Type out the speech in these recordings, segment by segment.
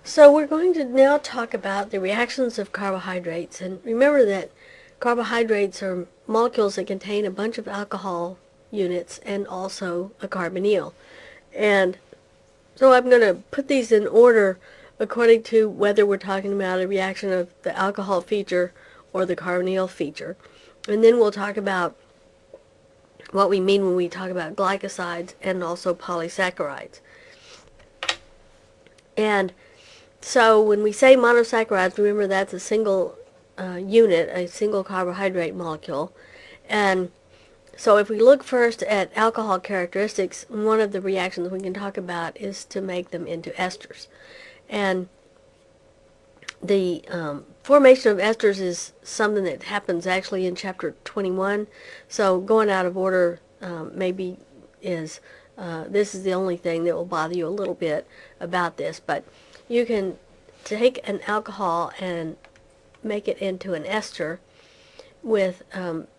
So we're going to now talk about the reactions of carbohydrates. And remember that carbohydrates are molecules that contain a bunch of alcohol units and also a carbonyl. And so I'm going to put these in order according to whether we're talking about a reaction of the alcohol feature or the carbonyl feature. And then we'll talk about what we mean when we talk about glycosides and also polysaccharides. And so when we say monosaccharides, remember that's a single unit, a single carbohydrate molecule. And so if we look first at alcohol characteristics, one of the reactions we can talk about is to make them into esters. And the formation of esters is something that happens actually in chapter 21. So going out of order maybe is, this is the only thing that will bother you a little bit about this. But you can take an alcohol and make it into an ester with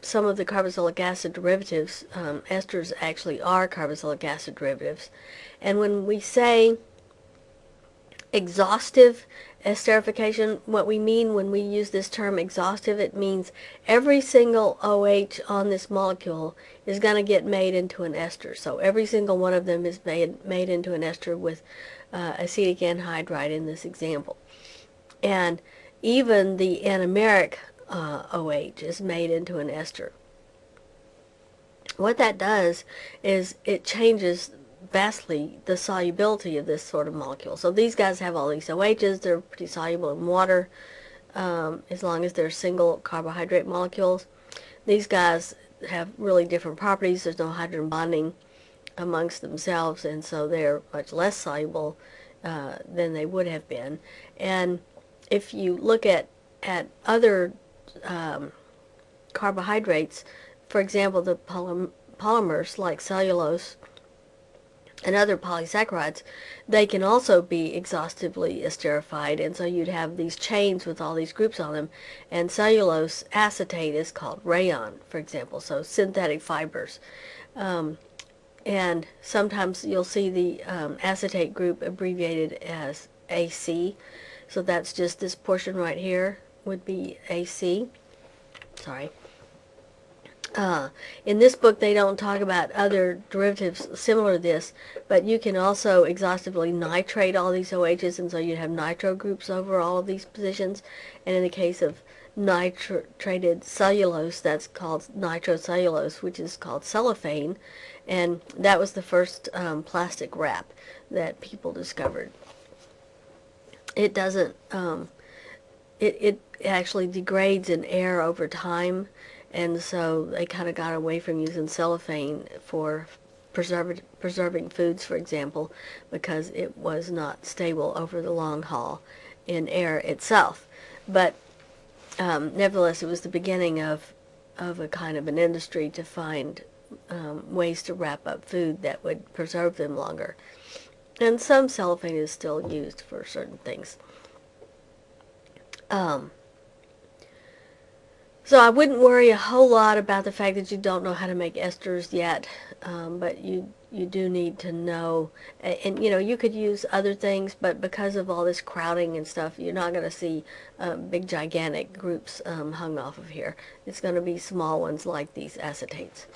some of the carboxylic acid derivatives. Esters actually are carboxylic acid derivatives. And when we say exhaustive esterification, what we mean when we use this term exhaustive, it means every single OH on this molecule is going to get made into an ester. So every single one of them is made into an ester with acetic anhydride in this example. And even the anomeric OH is made into an ester. What that does is it changes vastly the solubility of this sort of molecule. So these guys have all these OHs. They're pretty soluble in water as long as they're single carbohydrate molecules. These guys have really different properties. There's no hydrogen bonding amongst themselves, and so they're much less soluble than they would have been. And if you look at other carbohydrates, for example, the polymers like cellulose and other polysaccharides, they can also be exhaustively esterified, and so you'd have these chains with all these groups on them. And cellulose acetate is called rayon, for example, so synthetic fibers. And sometimes you'll see the acetate group abbreviated as AC. So that's just this portion right here would be AC. Sorry. In this book they don't talk about other derivatives similar to this, but you can also exhaustively nitrate all these OHs, and so you have nitro groups over all of these positions. And in the case of nitrated cellulose, that's called nitrocellulose, which is called cellophane, and that was the first plastic wrap that people discovered. It doesn't, it actually degrades in air over time, and so they kind of got away from using cellophane for preserving foods, for example, because it was not stable over the long haul in air itself. But nevertheless, it was the beginning of a kind of an industry to find ways to wrap up food that would preserve them longer. And some cellophane is still used for certain things. So I wouldn't worry a whole lot about the fact that you don't know how to make esters yet, but you do need to know. And you know, you could use other things, but because of all this crowding and stuff, you're not going to see big gigantic groups hung off of here. It's going to be small ones like these acetates.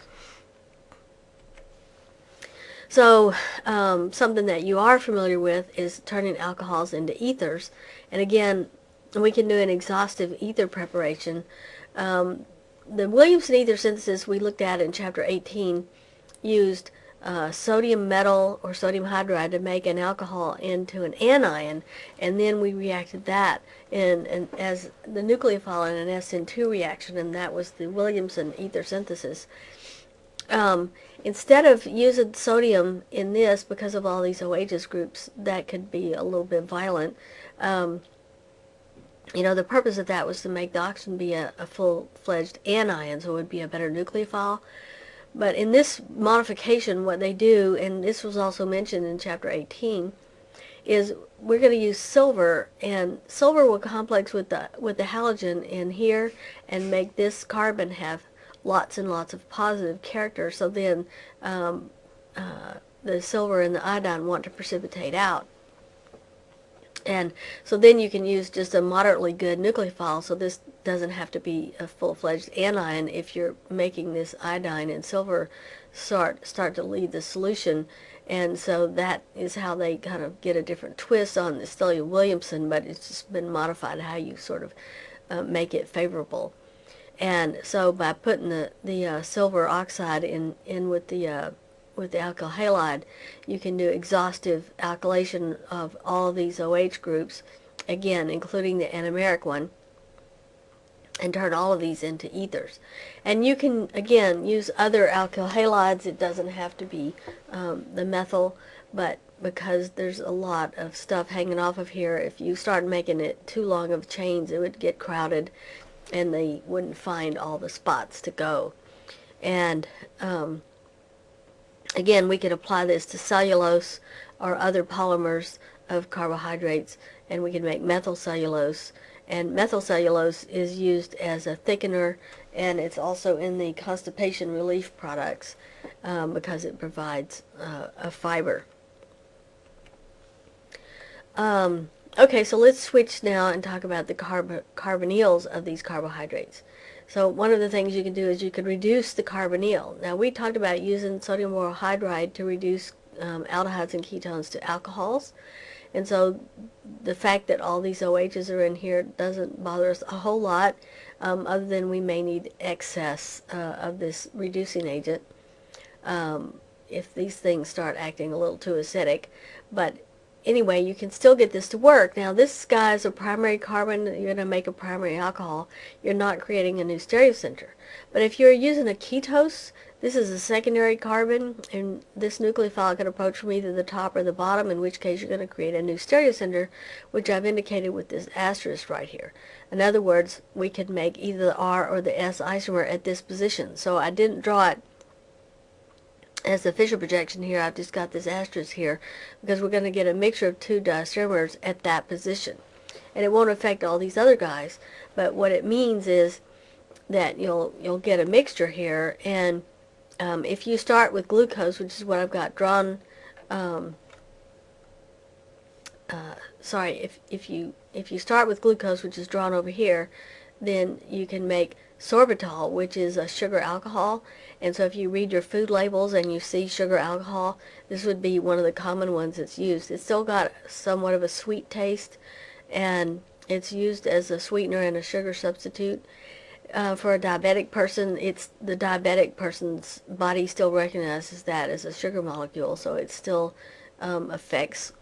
So something that you are familiar with is turning alcohols into ethers. And again, we can do an exhaustive ether preparation. The Williamson ether synthesis we looked at in chapter 18 used sodium metal or sodium hydride to make an alcohol into an anion, and then we reacted that as the nucleophile in an SN2 reaction, and that was the Williamson ether synthesis. Instead of using sodium in this, because of all these OHs groups, that could be a little bit violent. You know, the purpose of that was to make the oxygen be a full-fledged anion, so it would be a better nucleophile. But in this modification, what they do, and this was also mentioned in chapter 18, is we're going to use silver, and silver will complex with the halogen in here and make this carbon have lots and lots of positive character. So then the silver and the iodine want to precipitate out. And so then you can use just a moderately good nucleophile, so this doesn't have to be a full-fledged anion if you're making this iodine and silver start to leave the solution. And so that is how they kind of get a different twist on the Stella-Williamson, but it's just been modified how you sort of make it favorable. And so by putting the silver oxide in with the alkyl halide, you can do exhaustive alkylation of all of these OH groups, again, including the anomeric one, and turn all of these into ethers. And you can, again, use other alkyl halides. It doesn't have to be the methyl, but because there's a lot of stuff hanging off of here, if you start making it too long of chains, it would get crowded, and they wouldn't find all the spots to go. And again, we could apply this to cellulose or other polymers of carbohydrates, and we can make methyl cellulose. And methyl cellulose is used as a thickener, and it's also in the constipation relief products because it provides a fiber. Okay, so let's switch now and talk about the carbonyls of these carbohydrates. So one of the things you can do is you can reduce the carbonyl. Now we talked about using sodium borohydride to reduce aldehydes and ketones to alcohols. And so the fact that all these OHs are in here doesn't bother us a whole lot, other than we may need excess of this reducing agent if these things start acting a little too acidic. But anyway, you can still get this to work. Now this guy is a primary carbon. You're going to make a primary alcohol. You're not creating a new stereocenter. But if you're using a ketose, this is a secondary carbon, and this nucleophile can approach from either the top or the bottom, in which case you're going to create a new stereocenter, which I've indicated with this asterisk right here. In other words, we could make either the R or the S isomer at this position. So I didn't draw it as the Fischer projection here. I've just got this asterisk here because we're going to get a mixture of two diastereomers at that position. And it won't affect all these other guys, but what it means is that you'll get a mixture here, and if you start with glucose, which is what I've got drawn, sorry, if you start with glucose, which is drawn over here, then you can make sorbitol, which is a sugar alcohol. And so if you read your food labels and you see sugar alcohol, this would be one of the common ones that's used. It's still got somewhat of a sweet taste, and it's used as a sweetener and a sugar substitute. For a diabetic person, it's the diabetic person's body still recognizes that as a sugar molecule, so it still affects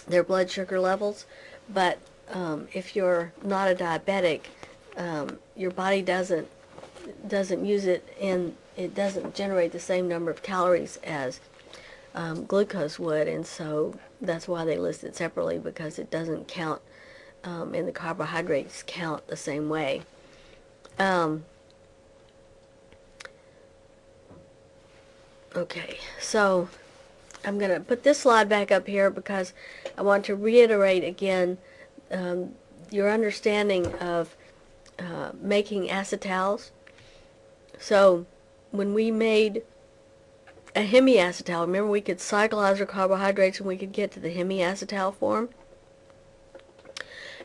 their blood sugar levels. But if you're not a diabetic, your body doesn't use it, and it doesn't generate the same number of calories as glucose would, and so that's why they list it separately, because it doesn't count, and the carbohydrates count the same way. Okay, so I'm going to put this slide back up here because I want to reiterate again your understanding of making acetals. So when we made a hemiacetal, remember we could cyclize our carbohydrates and we could get to the hemiacetal form.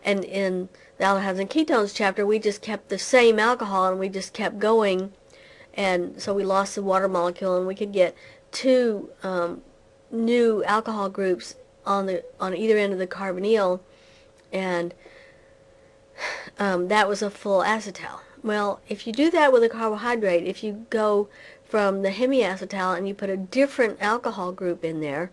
And in the aldehydes and ketones chapter, we just kept the same alcohol and we just kept going, and so we lost the water molecule, and we could get two new alcohol groups on either end of the carbonyl, and that was a full acetal. Well, if you do that with a carbohydrate, if you go from the hemiacetal and you put a different alcohol group in there,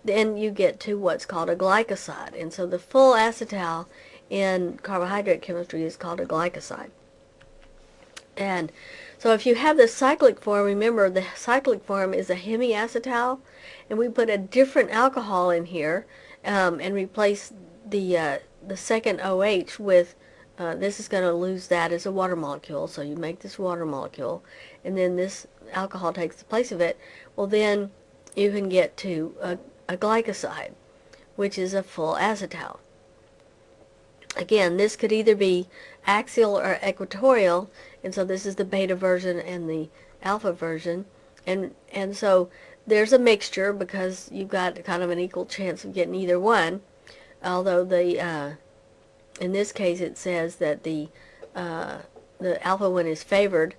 then you get to what's called a glycoside. And so the full acetal in carbohydrate chemistry is called a glycoside. And so if you have the cyclic form, remember the cyclic form is a hemiacetal, and we put a different alcohol in here and replace the second OH with, this is going to lose that as a water molecule, so you make this water molecule, and then this alcohol takes the place of it. Well, then you can get to a glycoside, which is a full acetal. Again, this could either be axial or equatorial, and so this is the beta version and the alpha version, and so there's a mixture because you've got kind of an equal chance of getting either one. although in this case it says that the alpha one is favored,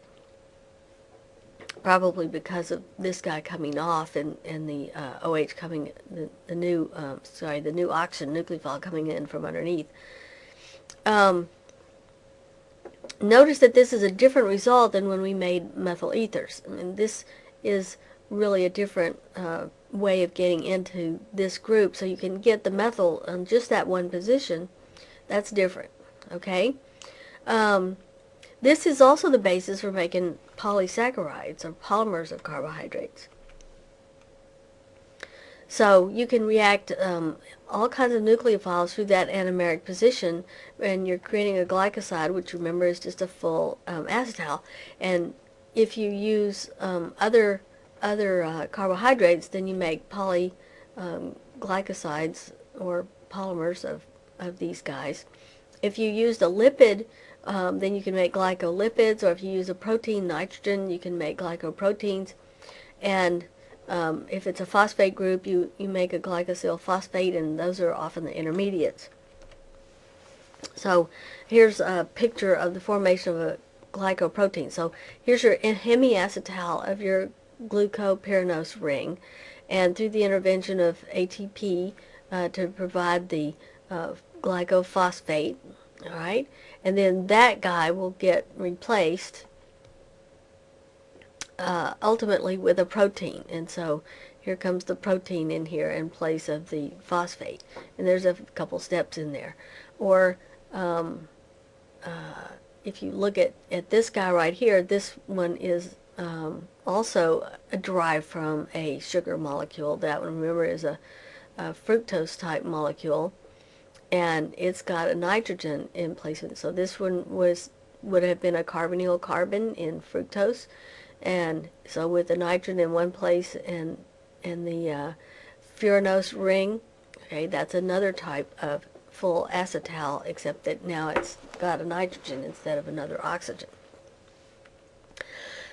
probably because of this guy coming off and the OH coming, the new oxygen nucleophile coming in from underneath. Notice that this is a different result than when we made methyl ethers. I mean, this is really a different way of getting into this group, so you can get the methyl on just that one position. That's different, okay? This is also the basis for making polysaccharides, or polymers of carbohydrates. So you can react all kinds of nucleophiles through that anomeric position, and you're creating a glycoside, which remember is just a full acetal. And if you use other carbohydrates, then you make polyglycosides or polymers of these guys. If you used a lipid, then you can make glycolipids, or if you use a protein, nitrogen, you can make glycoproteins. And if it's a phosphate group, you make a glycosyl phosphate, and those are often the intermediates. So here's a picture of the formation of a glycoprotein. So here's your hemiacetal of your glucopyranose ring, and through the intervention of ATP to provide the glycophosphate, all right, and then that guy will get replaced ultimately with a protein. And so here comes the protein in here in place of the phosphate, and there's a couple steps in there. Or if you look at this guy right here, this one is also derived from a sugar molecule. That one, remember, is a fructose type molecule, and it's got a nitrogen in place of it. So this one would have been a carbonyl carbon in fructose, and so with the nitrogen in one place and the furanose ring, okay, that's another type of full acetal, except that now it's got a nitrogen instead of another oxygen.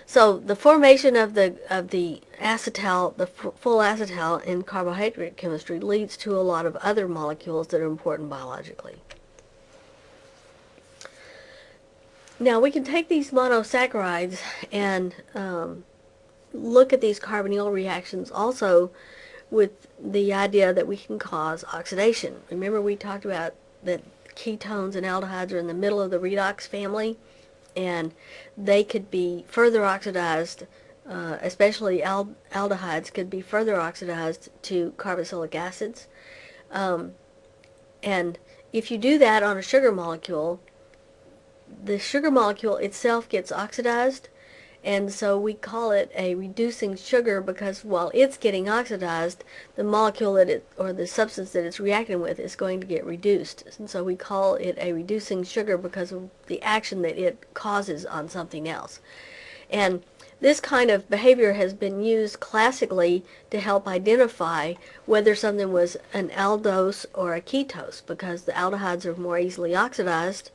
So the formation of the acetal, the full acetal in carbohydrate chemistry, leads to a lot of other molecules that are important biologically. Now we can take these monosaccharides and look at these carbonyl reactions also with the idea that we can cause oxidation. Remember, we talked about that ketones and aldehydes are in the middle of the redox family, and they could be further oxidized, especially aldehydes could be further oxidized to carboxylic acids. And if you do that on a sugar molecule, the sugar molecule itself gets oxidized, and so we call it a reducing sugar, because while it's getting oxidized, the molecule or the substance that it's reacting with is going to get reduced. And so we call it a reducing sugar because of the action that it causes on something else. And this kind of behavior has been used classically to help identify whether something was an aldose or a ketose, because the aldehydes are more easily oxidized.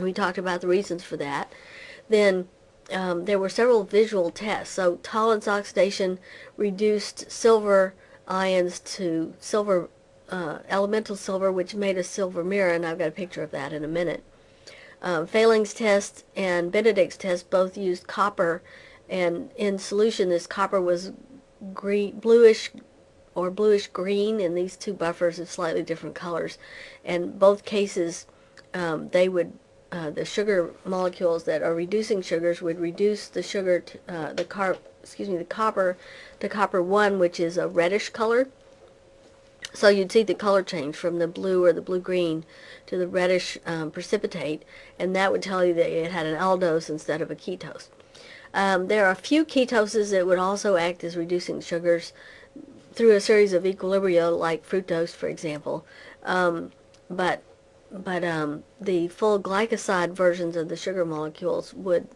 We talked about the reasons for that. Then there were several visual tests. So tolerance oxidation reduced silver ions to silver, elemental silver, which made a silver mirror, and I've got a picture of that in a minute. Fehling's test and Benedict's test both used copper, and in solution this copper was bluish or bluish green, and these two buffers of slightly different colors. And both cases they would the sugar molecules that are reducing sugars would reduce the sugar to, the copper to copper 1, which is a reddish color. So you'd see the color change from the blue or the blue-green to the reddish precipitate, and that would tell you that it had an aldose instead of a ketose. There are a few ketoses that would also act as reducing sugars through a series of equilibria, like fructose, for example. But the full glycoside versions of the sugar molecules would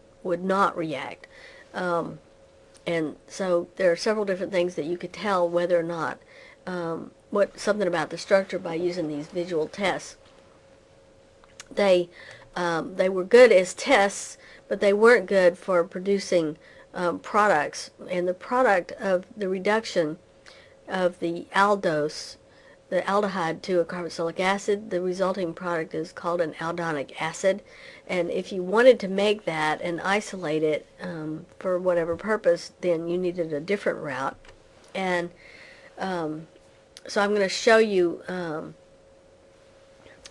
not react. And so there are several different things that you could tell whether or not something about the structure by using these visual tests. They were good as tests, but they weren't good for producing products. And the product of the reduction of the aldose the aldehyde to a carboxylic acid. The resulting product is called an aldonic acid. And if you wanted to make that and isolate it for whatever purpose, then you needed a different route. And so I'm going to show you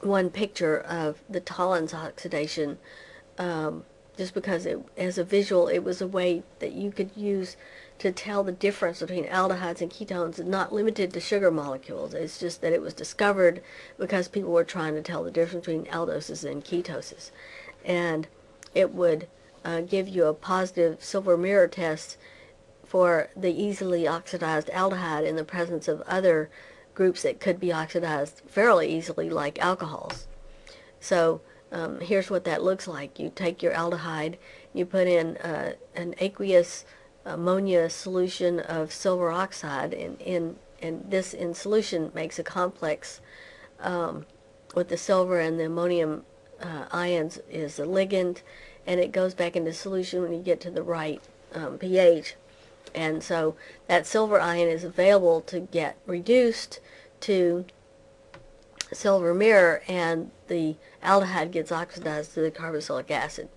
one picture of the Tollens oxidation, just because as a visual, it was a way that you could use to tell the difference between aldehydes and ketones, and not limited to sugar molecules. It's just that it was discovered because people were trying to tell the difference between aldoses and ketoses. And it would give you a positive silver mirror test for the easily oxidized aldehyde in the presence of other groups that could be oxidized fairly easily, like alcohols. So here's what that looks like. You take your aldehyde, you put in an aqueous ammonia solution of silver oxide, and this in solution makes a complex with the silver and the ammonium ions is the ligand, and it goes back into solution when you get to the right pH. And so that silver ion is available to get reduced to silver mirror, and the aldehyde gets oxidized to the carboxylic acid.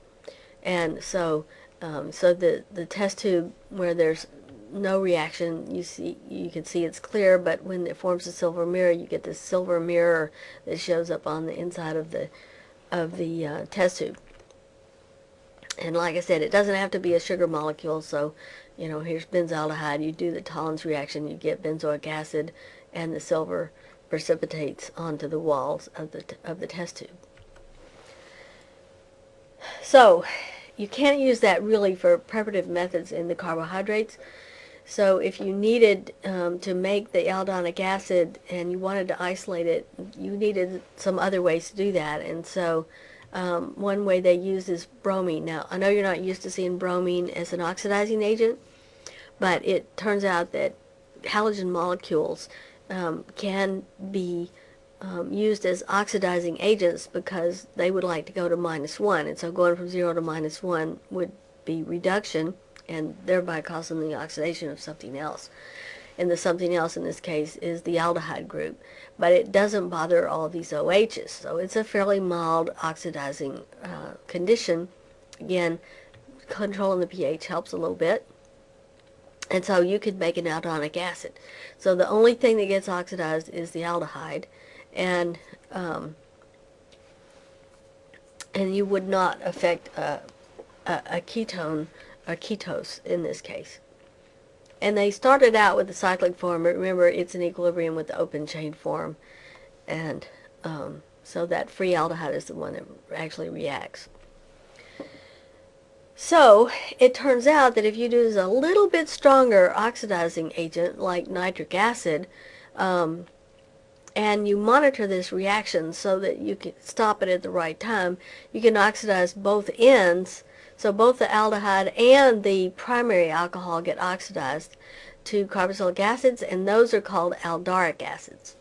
And so the test tube where there's no reaction, you can see it's clear, but when it forms a silver mirror, you get this silver mirror that shows up on the inside of the test tube. And like I said, it doesn't have to be a sugar molecule. So, here's benzaldehyde. You do the Tollens reaction, you get benzoic acid, and the silver precipitates onto the walls of the test tube. So, you can't use that really for preparative methods in the carbohydrates. So if you needed to make the aldonic acid and you wanted to isolate it, you needed some other ways to do that. And so one way they use is bromine. Now, I know you're not used to seeing bromine as an oxidizing agent, but it turns out that halogen molecules can be used as oxidizing agents because they would like to go to -1. And so going from 0 to -1 would be reduction, and thereby causing the oxidation of something else. And the something else in this case is the aldehyde group. But it doesn't bother all of these OHs. So it's a fairly mild oxidizing condition. Again, controlling the pH helps a little bit. And so you could make an aldonic acid. So the only thing that gets oxidized is the aldehyde. And you would not affect a ketone or ketose in this case. And they started out with the cyclic form, but remember it's in equilibrium with the open chain form, and so that free aldehyde is the one that actually reacts. So it turns out that if you use a little bit stronger oxidizing agent like nitric acid, and you monitor this reaction so that you can stop it at the right time, you can oxidize both ends. So both the aldehyde and the primary alcohol get oxidized to carboxylic acids, and those are called aldaric acids.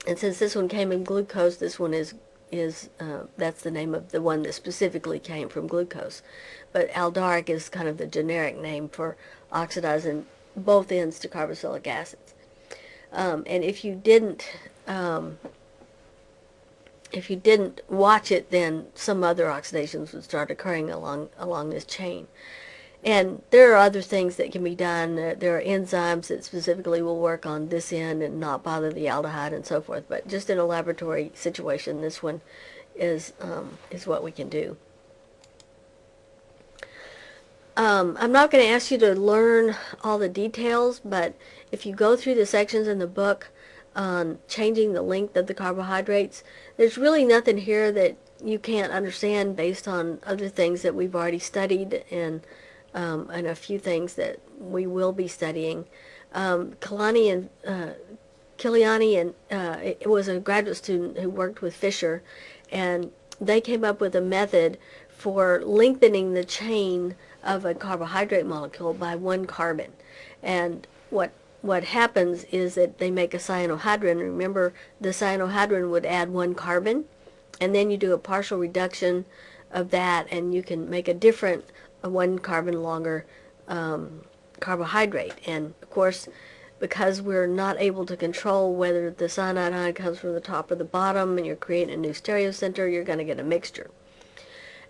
And since this one came in glucose, this one is that's the name of the one that specifically came from glucose. But aldaric is kind of the generic name for oxidizing both ends to carboxylic acids. And if you didn't watch it, then some other oxidations would start occurring along this chain. And there are other things that can be done. There are enzymes that specifically will work on this end and not bother the aldehyde and so forth. But just in a laboratory situation, this one is what we can do. I'm not going to ask you to learn all the details, but if you go through the sections in the book on changing the length of the carbohydrates, there's really nothing here that you can't understand based on other things that we've already studied, and a few things that we will be studying. Kiliani it was a graduate student who worked with Fisher, and they came up with a method for lengthening the chain of a carbohydrate molecule by 1 carbon. And what happens is that they make a cyanohydrin. Remember, the cyanohydrin would add 1 carbon, and then you do a partial reduction of that, and you can make a different 1 carbon longer carbohydrate. And of course, because we're not able to control whether the cyanide ion comes from the top or the bottom, and you're creating a new stereocenter, you're going to get a mixture.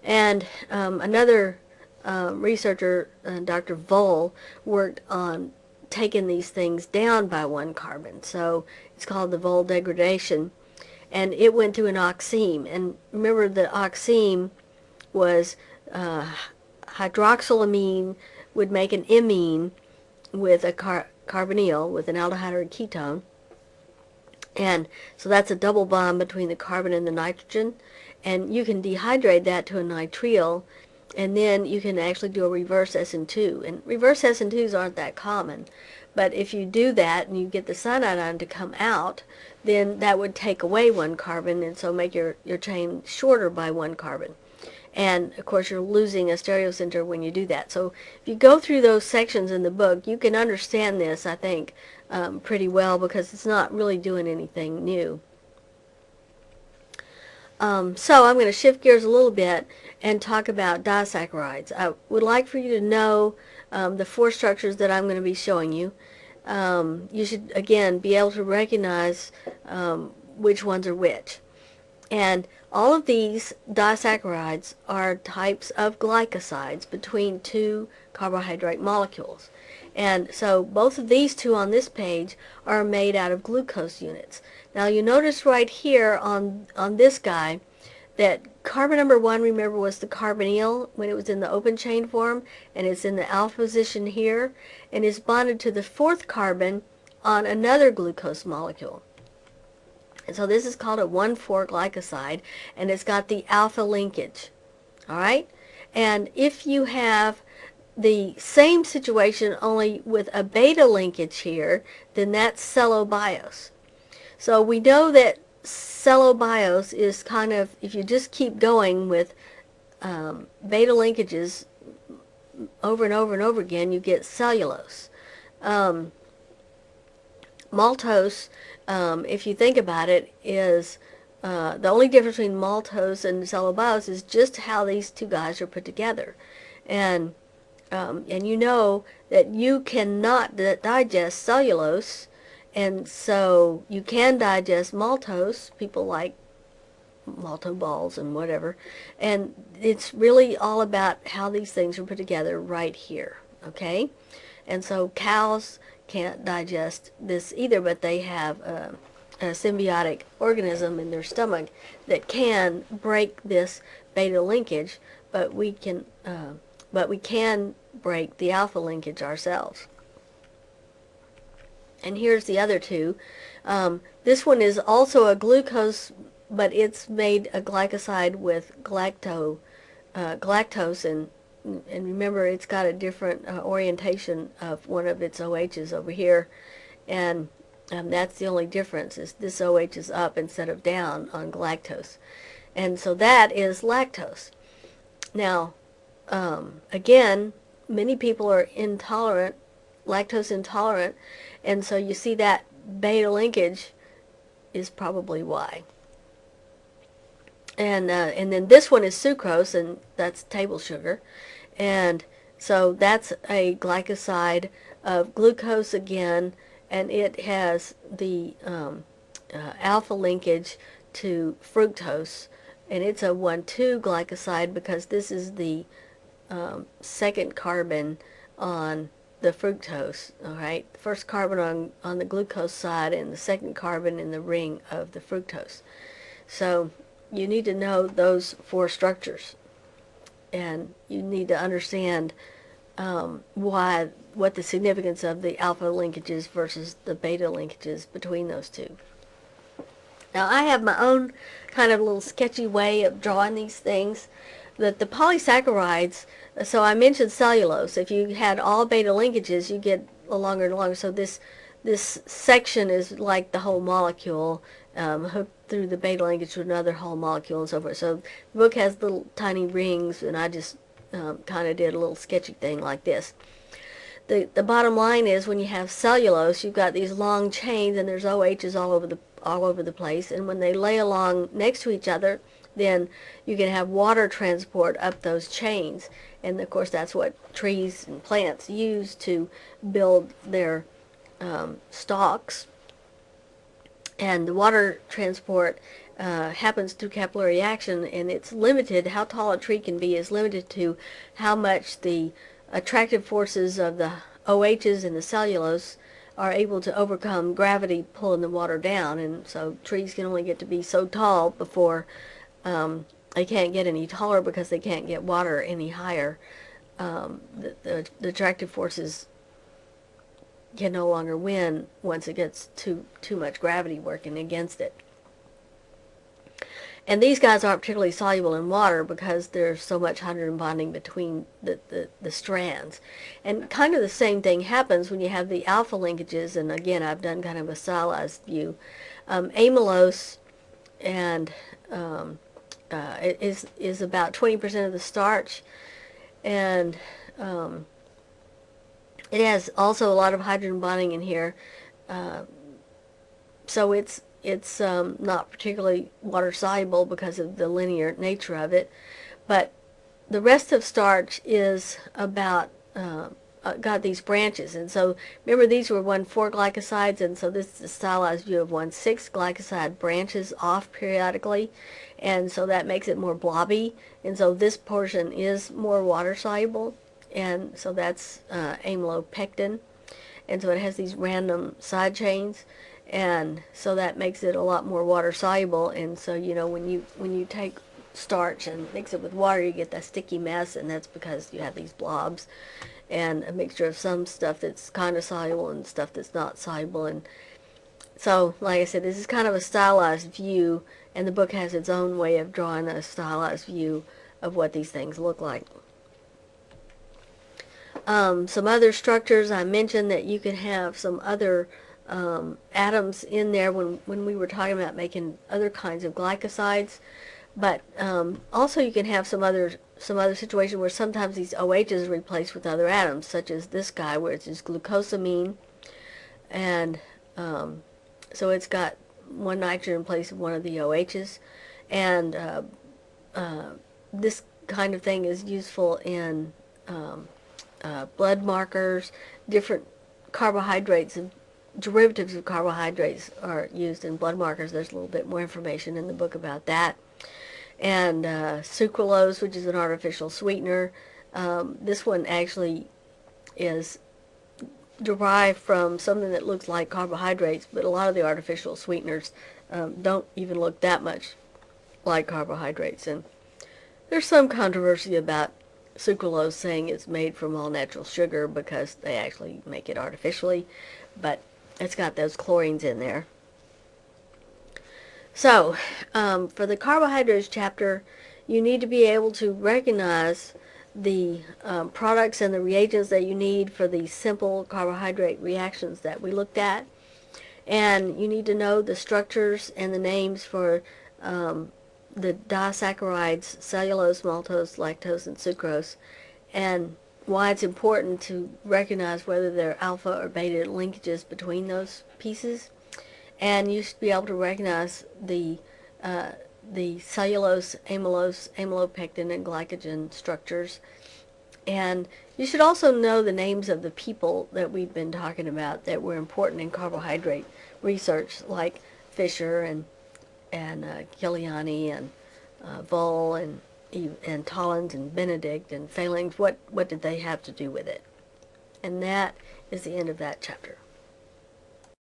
And another researcher, Dr. Voll, worked on taking these things down by one carbon. So it's called the Voll degradation. And it went to an oxime. And remember, the oxime was hydroxylamine would make an imine with a carbonyl, with an aldehyde or a ketone. And so that's a double bond between the carbon and the nitrogen. And you can dehydrate that to a nitrile, and then you can actually do a reverse SN2. And reverse SN2s aren't that common. But if you do that and you get the cyanide ion to come out, then that would take away one carbon, and so make your chain shorter by one carbon. And of course you're losing a stereocenter when you do that. So if you go through those sections in the book, you can understand this, I think, pretty well, because it's not really doing anything new. So I'm going to shift gears a little bit and talk about disaccharides. I would like for you to know the four structures that I'm going to be showing you. You should, again, be able to recognize which ones are which. And all of these disaccharides are types of glycosides between two carbohydrate molecules. And so both of these two on this page are made out of glucose units. Now you notice right here on this guy that carbon number 1, remember, was the carbonyl when it was in the open chain form, and it's in the alpha position here, and is bonded to the 4th carbon on another glucose molecule. And so this is called a 1,4-glycoside, and it's got the alpha linkage. Alright? And if you have the same situation only with a beta linkage here, then that's cellobiose. So we know that cellobiose is kind of, if you just keep going with beta linkages over and over and over again, you get cellulose. Maltose, if you think about it, is the only difference between maltose and cellobiose is just how these two guys are put together. And you know that you cannot digest cellulose, and so you can digest maltose. People like malto balls and whatever, and it's really all about how these things are put together right here, okay? And so cows can't digest this either, but they have a symbiotic organism in their stomach that can break this beta linkage, but we can break the alpha linkage ourselves. And here's the other two. This one is also a glucose, but it's made a glycoside with galactose, and remember, it's got a different orientation of one of its OHs over here, and that's the only difference, is this OH is up instead of down on galactose. And so that is lactose. Now, again, many people are intolerant, lactose intolerant, and so you see that beta linkage is probably why. And then this one is sucrose, and that's table sugar. And so that's a glycoside of glucose again, and it has the alpha linkage to fructose, and it's a 1,2 glycoside because this is the second carbon on the fructose. All right, the first carbon on the glucose side, and the second carbon in the ring of the fructose. So you need to know those four structures, and you need to understand what the significance of the alpha linkages versus the beta linkages between those two. Now I have my own kind of little sketchy way of drawing these things. The polysaccharides, so I mentioned cellulose. If you had all beta linkages, you get longer and longer. So this section is like the whole molecule hooked through the beta linkage to another whole molecule and so forth. So the book has little tiny rings, and I just kind of did a little sketchy thing like this. The bottom line is, when you have cellulose, you've got these long chains, and there's OHs all over the place, and when they lay along next to each other, then you can have water transport up those chains. And of course that's what trees and plants use to build their stalks, and the water transport happens through capillary action, and it's limited. How tall a tree can be is limited to how much the attractive forces of the OHs and the cellulose are able to overcome gravity pulling the water down, and so trees can only get to be so tall before they can't get any taller because they can't get water any higher. The attractive forces can no longer win once it gets too much gravity working against it. And these guys aren't particularly soluble in water because there's so much hydrogen bonding between the strands. And kind of the same thing happens when you have the alpha linkages, and again, I've done kind of a stylized view. Amylose and is about 20% of the starch, and it has also a lot of hydrogen bonding in here, so it's not particularly water soluble because of the linear nature of it. But the rest of starch is about got these branches, and so remember these were 1,4 glycosides, and so this is a stylized view of 1,6 glycoside branches off periodically, and so that makes it more blobby, and so this portion is more water soluble, and so that's amylopectin, and so it has these random side chains, and so that makes it a lot more water soluble. And so when you take starch and mix it with water, you get that sticky mess, and that's because you have these blobs and a mixture of some stuff that's kind of soluble and stuff that's not soluble. And so, like I said, this is kind of a stylized view, and the book has its own way of drawing a stylized view of what these things look like. Some other structures, I mentioned that you can have some other atoms in there when we were talking about making other kinds of glycosides, but also you can have some other situation where sometimes these OHs are replaced with other atoms, such as this guy where it's just glucosamine, and so it's got one nitrogen in place of one of the OHs, and this kind of thing is useful in blood markers. Different carbohydrates and derivatives of carbohydrates are used in blood markers. There's a little bit more information in the book about that. And sucralose, which is an artificial sweetener. This one actually is derived from something that looks like carbohydrates, but a lot of the artificial sweeteners don't even look that much like carbohydrates. And there's some controversy about sucralose, saying it's made from all natural sugar because they actually make it artificially, but it's got those chlorines in there. So, for the carbohydrates chapter, you need to be able to recognize the products and the reagents that you need for the simple carbohydrate reactions that we looked at. And you need to know the structures and the names for the disaccharides, cellulose, maltose, lactose, and sucrose, and why it's important to recognize whether they're alpha or beta linkages between those pieces. And you should be able to recognize the cellulose, amylose, amylopectin, and glycogen structures. And you should also know the names of the people that we've been talking about that were important in carbohydrate research, like Fisher and Kiliani and Voll and Tollins and Benedict and Phalanx. What did they have to do with it? And that is the end of that chapter.